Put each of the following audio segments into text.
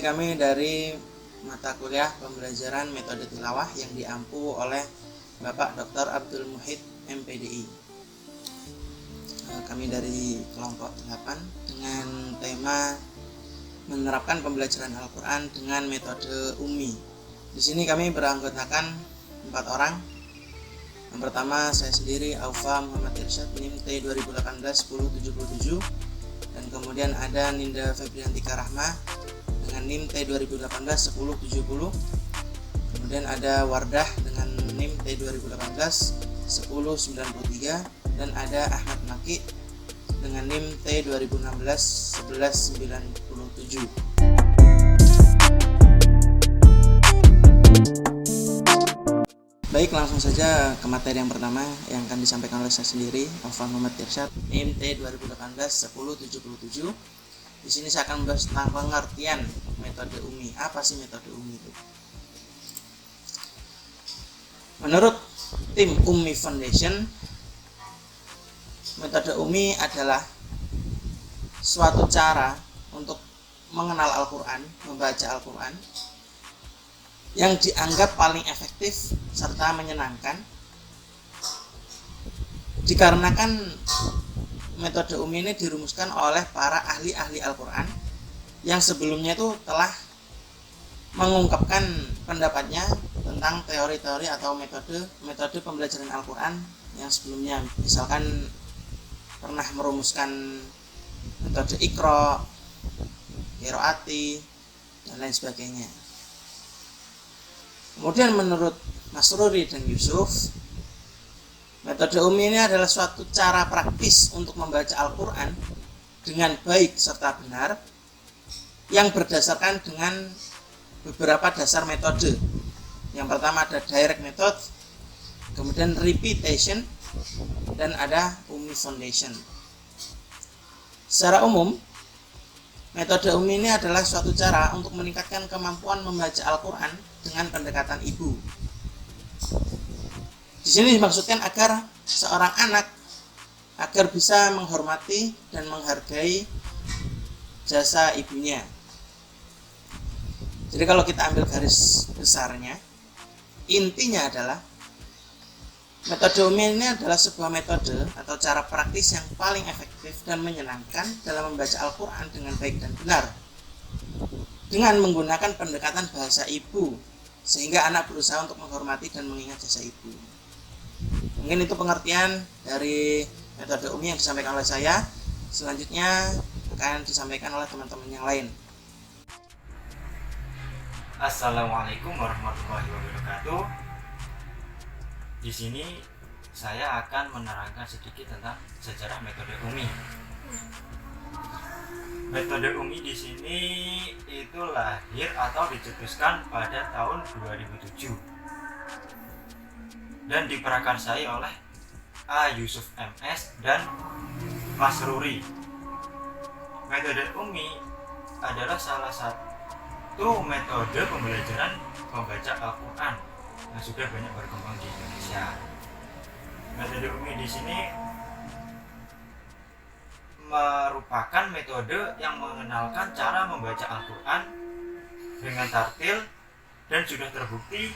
kami dari mata kuliah pembelajaran metode tilawah yang diampu oleh Bapak Dr. Abdul Muhid MPDI. Kami dari kelompok 8 dengan tema menerapkan pembelajaran Al-Quran dengan metode UMI. Di sini kami beranggotakan 4 orang. Yang pertama saya sendiri, Aufa Muhammad Irsyad, NIM T 2018-1077, dan kemudian ada Ninda Febriantika Rahmah dengan NIM T 2018-1070. Kemudian ada Wardah dengan NIM T 2018-1093, dan ada Ahmad Maki dengan NIM T 2016-1197. Baik, langsung saja ke materi yang pertama yang akan disampaikan oleh saya sendiri, Aufa Muhammad Irsyad, NIM T 2018-1077. Di sini saya akan membahas tentang pengertian metode UMI. Apa sih metode UMI itu? Menurut tim UMI Foundation, metode UMI adalah suatu cara untuk mengenal Al-Quran, membaca Al-Quran, yang dianggap paling efektif serta menyenangkan, dikarenakan metode UMI ini dirumuskan oleh para ahli-ahli Al-Quran yang sebelumnya itu telah mengungkapkan pendapatnya tentang teori-teori atau metode pembelajaran Al-Quran yang sebelumnya. Misalkan pernah merumuskan metode Iqra, Qiraati, dan lain sebagainya. Kemudian menurut Masruri dan Yusuf, metode UMI ini adalah suatu cara praktis untuk membaca Al-Quran dengan baik serta benar yang berdasarkan dengan beberapa dasar metode. Yang pertama ada direct method, kemudian repetition, dan ada UMI Foundation. Secara umum, metode UMI ini adalah suatu cara untuk meningkatkan kemampuan membaca Al-Quran dengan pendekatan ibu. Di sini dimaksudkan agar seorang anak agar bisa menghormati dan menghargai jasa ibunya. Jadi kalau kita ambil garis besarnya, intinya adalah metode UMI ini adalah sebuah metode atau cara praktis yang paling efektif dan menyenangkan dalam membaca Al-Quran dengan baik dan benar, dengan menggunakan pendekatan bahasa ibu, sehingga anak berusaha untuk menghormati dan mengingat jasa ibu. Mungkin itu pengertian dari metode UMI yang disampaikan oleh saya. Selanjutnya akan disampaikan oleh teman-teman yang lain. Assalamualaikum warahmatullahi wabarakatuh. Di sini saya akan menerangkan sedikit tentang sejarah metode UMI. Metode UMI di sini itu lahir atau dicetuskan pada tahun 2007 dan diprakarsai oleh A. Yusuf MS dan Masruri. Metode UMI adalah salah satu metode pembelajaran membaca Al-Quran yang sudah banyak berkembang di Indonesia. Metode UMI di sini merupakan metode yang mengenalkan cara membaca Al-Quran dengan tartil dan sudah terbukti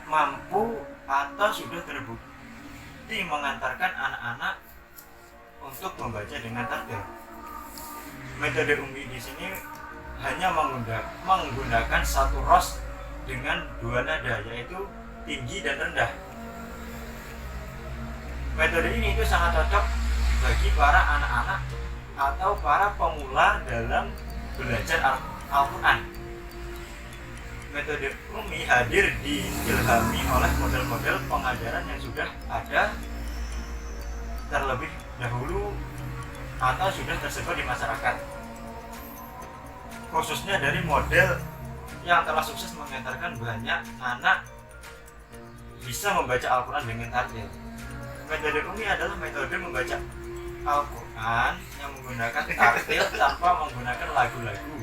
mampu atau sudah terbukti mengantarkan anak-anak untuk membaca dengan tartil. Metode UMI di sini hanya menggunakan satu ros dengan dua nada, yaitu tinggi dan rendah. Metode ini itu sangat cocok bagi para anak-anak atau para pemula dalam belajar Al-Quran. Metode UMI hadir diilhami oleh model-model pengajaran yang sudah ada terlebih dahulu atau sudah tersebar di masyarakat, khususnya dari model yang telah sukses mengantarkan banyak anak bisa membaca Al-Quran dengan tartil. Metode UMI adalah metode membaca Al-Quran yang menggunakan tartil tanpa menggunakan lagu-lagu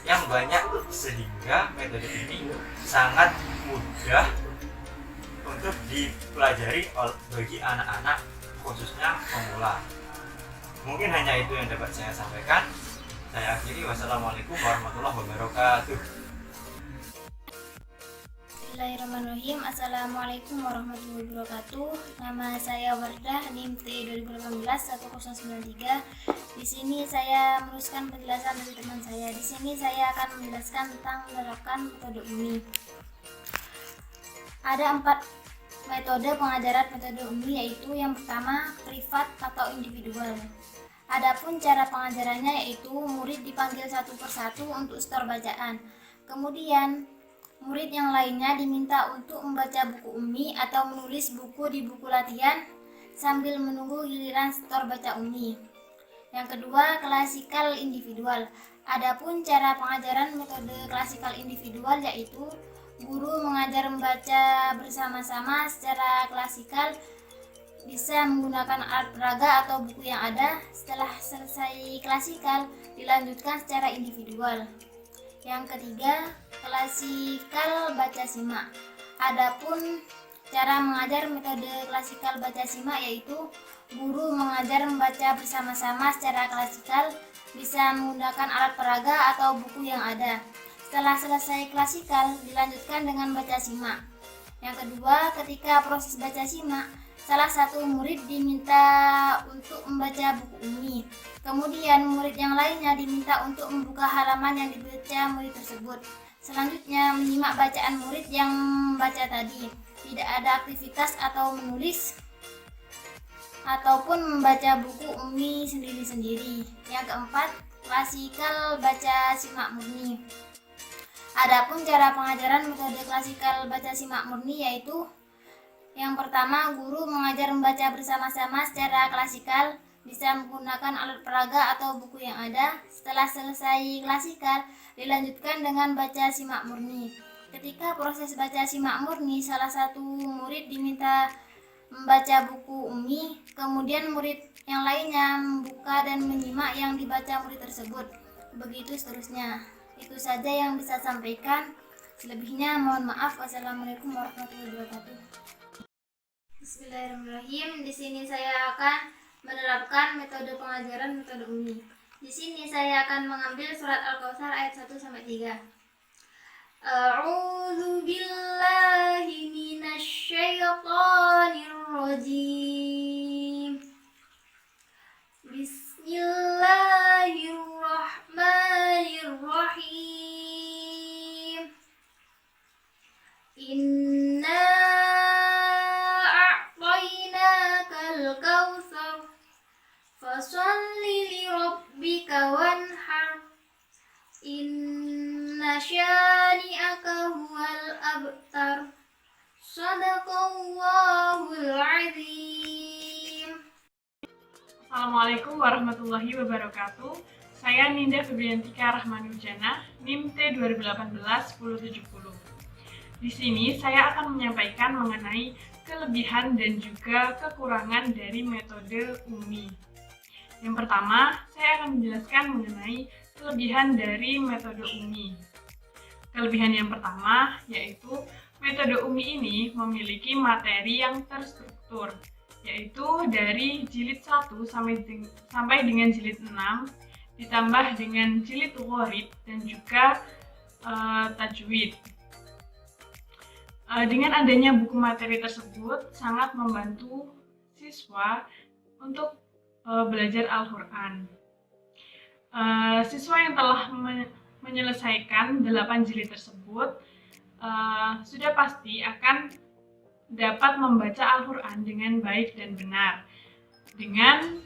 yang banyak, sehingga metode ini sangat mudah untuk dipelajari bagi anak-anak khususnya pemula. Mungkin hanya itu yang dapat saya sampaikan. Saya akhiri, wassalamualaikum warahmatullahi wabarakatuh. Bismillahirrahmanirrahim. Assalamualaikum warahmatullahi wabarakatuh. Nama saya Wardah, NIM T 2018-1093. Di sini saya meneruskan penjelasan dari teman saya. Di sini saya akan menjelaskan tentang menerapkan metode UMI. Ada 4 metode pengajaran metode UMI, yaitu yang pertama privat atau individual. Adapun cara pengajarannya yaitu murid dipanggil satu persatu untuk setor bacaan. Kemudian murid yang lainnya diminta untuk membaca buku UMI atau menulis buku di buku latihan sambil menunggu giliran setor baca UMI. Yang kedua, klasikal individual. Adapun cara pengajaran metode klasikal individual yaitu guru mengajar membaca bersama-sama secara klasikal, bisa menggunakan alat peraga atau buku yang ada. Setelah selesai klasikal, dilanjutkan secara individual. Yang ketiga, klasikal baca simak. Adapun cara mengajar metode klasikal baca simak yaitu guru mengajar membaca bersama-sama secara klasikal, bisa menggunakan alat peraga atau buku yang ada. Setelah selesai klasikal, dilanjutkan dengan baca simak. Yang kedua, ketika proses baca simak, salah satu murid diminta untuk membaca buku UMI. Kemudian murid yang lainnya diminta untuk membuka halaman yang dibaca murid tersebut. Selanjutnya menyimak bacaan murid yang membaca tadi. Tidak ada aktivitas atau menulis ataupun membaca buku UMI sendiri-sendiri. Yang keempat, klasikal baca simak murni. Adapun cara pengajaran metode klasikal baca simak murni yaitu yang pertama, guru mengajar membaca bersama-sama secara klasikal, bisa menggunakan alat peraga atau buku yang ada. Setelah selesai klasikal, dilanjutkan dengan baca simak murni. Ketika proses baca simak murni, salah satu murid diminta membaca buku UMI, kemudian murid yang lainnya membuka dan menyimak yang dibaca murid tersebut. Begitu seterusnya. Itu saja yang bisa sampaikan. Selebihnya mohon maaf. Wassalamualaikum warahmatullahi wabarakatuh. Bismillahirrahmanirrahim. Di sini saya akan menerapkan metode pengajaran metode UMI. Di sini saya akan mengambil surat Al-Kautsar ayat 1 sampai 3. A'udzu billahi minasyaitonir rajim. Bismillahirrahmanirrahim. Inna a'tainakal kautsar fasholli lirabbika wanhar. Inna syani'aka huwal abtar. Shadaqallahul azim. Assalamualaikum warahmatullahi wabarakatuh. Saya Ninda Febriantika Rahmanujana, NIM T 2018-1070. Di sini saya akan menyampaikan mengenai kelebihan dan juga kekurangan dari metode UMI. Yang pertama, saya akan menjelaskan mengenai kelebihan dari metode UMI. Kelebihan yang pertama yaitu metode UMI ini memiliki materi yang terstruktur, yaitu dari jilid 1 sampai dengan jilid 6, ditambah dengan jilid gharib dan juga tajwid. Dengan adanya buku materi tersebut sangat membantu siswa untuk belajar Al-Quran. Siswa yang telah menyelesaikan 8 jilid tersebut sudah pasti akan dapat membaca Al-Quran dengan baik dan benar, dengan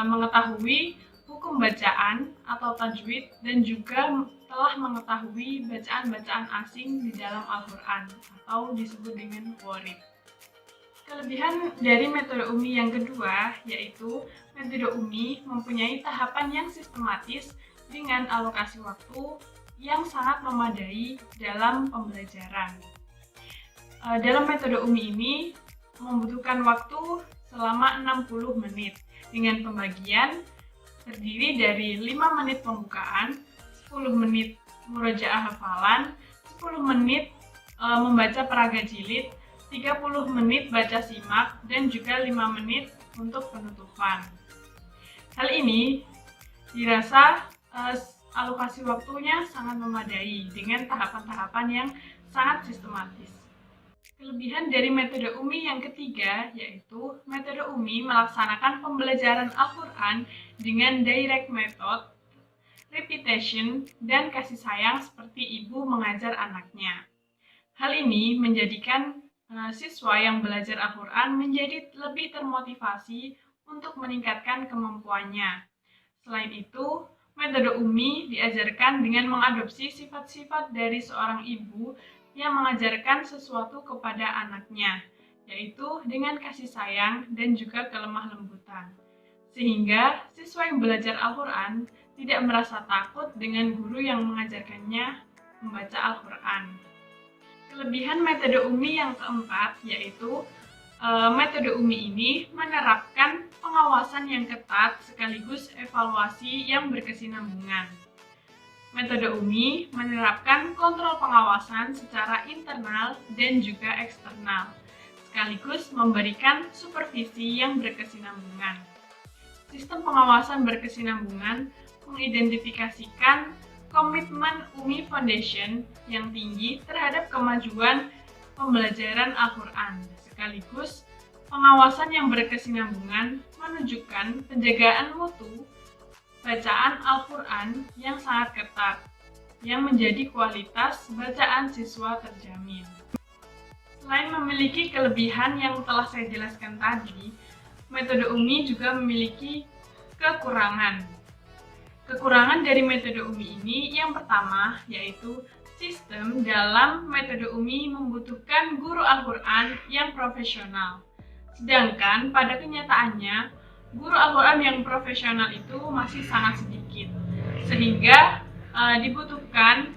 mengetahui hukum bacaan atau tajwid dan juga telah mengetahui bacaan-bacaan asing di dalam Al-Quran atau disebut dengan gharib. Kelebihan dari metode UMI yang kedua yaitu metode UMI mempunyai tahapan yang sistematis dengan alokasi waktu yang sangat memadai dalam pembelajaran. Dalam metode UMI ini membutuhkan waktu selama 60 menit dengan pembagian terdiri dari 5 menit pembukaan, 10 menit murojaah hafalan, 10 menit membaca peraga jilid, 30 menit baca simak, dan juga 5 menit untuk penutupan. Hal ini dirasa alokasi waktunya sangat memadai dengan tahapan-tahapan yang sangat sistematis. Kelebihan dari metode UMI yang ketiga yaitu metode UMI melaksanakan pembelajaran Al-Quran dengan direct method, repetition, dan kasih sayang seperti ibu mengajar anaknya. Hal ini menjadikan siswa yang belajar Al-Quran menjadi lebih termotivasi untuk meningkatkan kemampuannya. Selain itu, metode UMI diajarkan dengan mengadopsi sifat-sifat dari seorang ibu yang mengajarkan sesuatu kepada anaknya, yaitu dengan kasih sayang dan juga kelemah lembutan. Sehingga siswa yang belajar Al-Quran tidak merasa takut dengan guru yang mengajarkannya membaca Al-Quran. Kelebihan metode UMI yang keempat yaitu metode UMI ini menerapkan pengawasan yang ketat sekaligus evaluasi yang berkesinambungan. Metode UMI menerapkan kontrol pengawasan secara internal dan juga eksternal, sekaligus memberikan supervisi yang berkesinambungan. Sistem pengawasan berkesinambungan mengidentifikasikan komitmen UMI Foundation yang tinggi terhadap kemajuan pembelajaran Al-Quran. Sekaligus, pengawasan yang berkesinambungan menunjukkan penjagaan mutu bacaan Al-Quran yang sangat ketat, yang menjadi kualitas bacaan siswa terjamin. Selain memiliki kelebihan yang telah saya jelaskan tadi, metode UMI juga memiliki kekurangan. Kekurangan dari metode UMI ini yang pertama yaitu sistem dalam metode UMI membutuhkan guru Al-Quran yang profesional. Sedangkan pada kenyataannya, guru Al-Quran yang profesional itu masih sangat sedikit. Sehingga dibutuhkan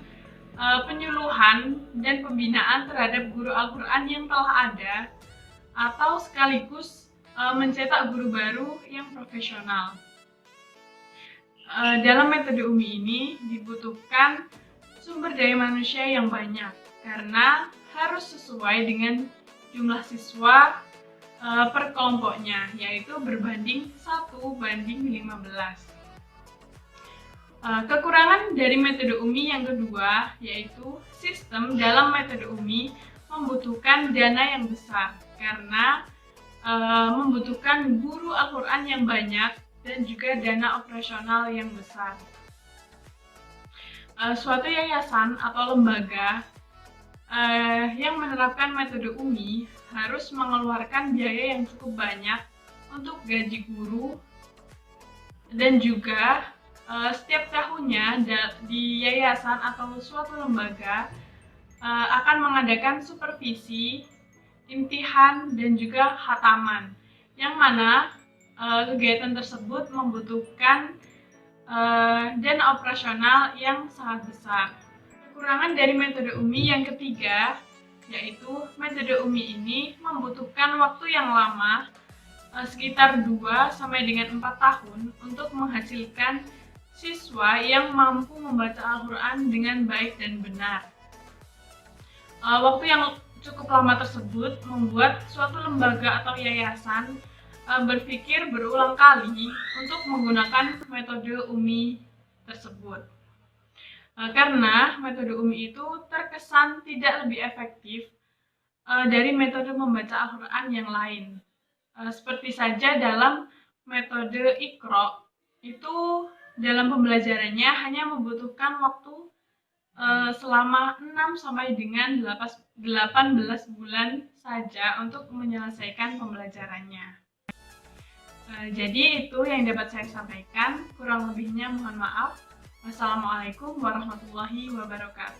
penyuluhan dan pembinaan terhadap guru Al-Quran yang telah ada atau sekaligus mencetak guru baru yang profesional. Dalam metode UMI ini dibutuhkan sumber daya manusia yang banyak karena harus sesuai dengan jumlah siswa per kelompoknya, yaitu berbanding 1:15. Kekurangan dari metode UMI yang kedua yaitu sistem dalam metode UMI membutuhkan dana yang besar karena membutuhkan guru Al-Quran yang banyak dan juga dana operasional yang besar. Suatu yayasan atau lembaga yang menerapkan metode UMI harus mengeluarkan biaya yang cukup banyak untuk gaji guru dan juga setiap tahunnya di yayasan atau suatu lembaga akan mengadakan supervisi, imtihan, dan juga khataman yang mana kegiatan tersebut membutuhkan dana operasional yang sangat besar. Kekurangan dari metode UMI yang ketiga yaitu metode UMI ini membutuhkan waktu yang lama sekitar 2 sampai dengan 4 tahun untuk menghasilkan siswa yang mampu membaca Al-Quran dengan baik dan benar. Waktu yang cukup lama tersebut membuat suatu lembaga atau yayasan berpikir berulang kali untuk menggunakan metode UMI tersebut. Karena metode UMI itu terkesan tidak lebih efektif dari metode membaca Al-Quran yang lain. Seperti saja dalam metode Iqra, itu dalam pembelajarannya hanya membutuhkan waktu selama 6 sampai dengan 18 bulan saja untuk menyelesaikan pembelajarannya. Jadi itu yang dapat saya sampaikan, kurang lebihnya mohon maaf. Wassalamualaikum warahmatullahi wabarakatuh.